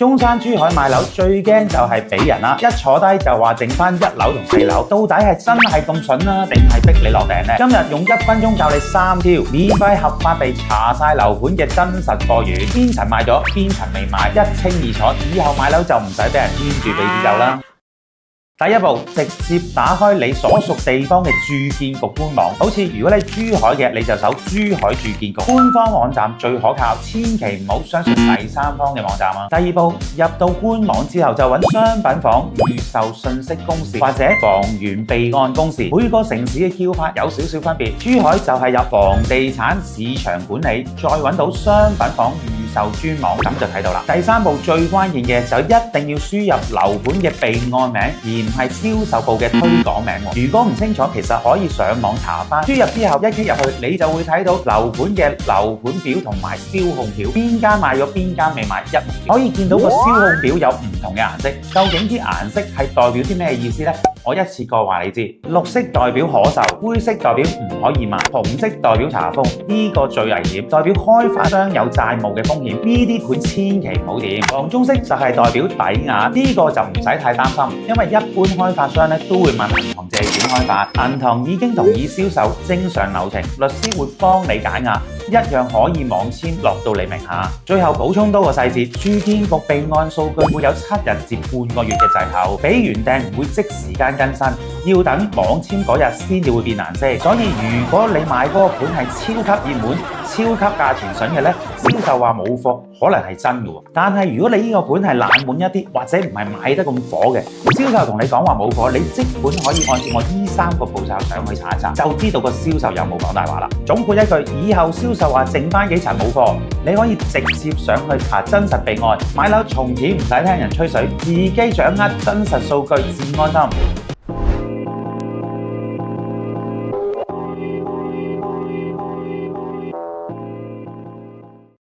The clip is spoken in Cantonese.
中山珠海買樓最驚就係俾人啦，一坐低就話剩翻1樓同4樓，到底係真係咁筍啦，定係逼你落訂呢？今日用1分鐘教你3條，免費合法地查晒樓盤嘅真實貨源，邊層賣咗，邊層未賣，一清二楚，以後買樓就唔使俾人牽住鼻子走啦。第一步，直接打開你所屬地方嘅住建局官網。好似如果你珠海嘅，你就搜珠海住建局官方網站最可靠，千祈唔好相信第三方嘅網站啊。第二步，入到官網之後就揾商品房預售信息公示或者房源備案公示。每個城市嘅叫法有少少分別，珠海就係入房地產市場管理，再揾到商品房預售專網，咁就睇到啦。第三步最關鍵嘅就一定要輸入樓盤嘅備案名，而唔係銷售部嘅推廣名。如果唔清楚，其實可以上網查翻。輸入之後一擊入去，你就會睇到樓盤嘅樓盤表同埋銷控表，邊間賣咗邊間未賣，一目了然。可以見到個銷控表有唔同嘅顏色，究竟啲顏色係代表啲咩意思呢？我一次過話你知，綠色代表可售，灰色代表唔可以賣，紅色代表查封，呢個最危險，代表開發商有債務嘅風險，呢啲盤千祈唔好掂。黃棕色就係代表抵押，呢個就唔使太擔心，因為一般開發商都會問銀行借錢開發，銀行已經同意銷售，正常流程，律師會幫你解押，一樣可以網簽落到你名下。最後補充多個細節，住建局備案數據會有7日至半個月嘅滯後，俾完訂唔會即時間更新，要等網簽嗰日先至會變顏色。所以如果你買嗰個盤係超級熱門、超級價錢筍嘅呢，銷售話冇貨，可能係真嘅。但係如果你呢個盤係冷門一啲，或者唔係買得咁火嘅，銷售同你講話冇貨，你即管可以按照我呢3個步驟上去查一查，就知道個銷售有冇講大話啦。總括一句，以後銷售話剩翻幾層冇貨，你可以直接上去查真實備案，買樓從此唔使聽人吹水，自己掌握真實數據，自安心。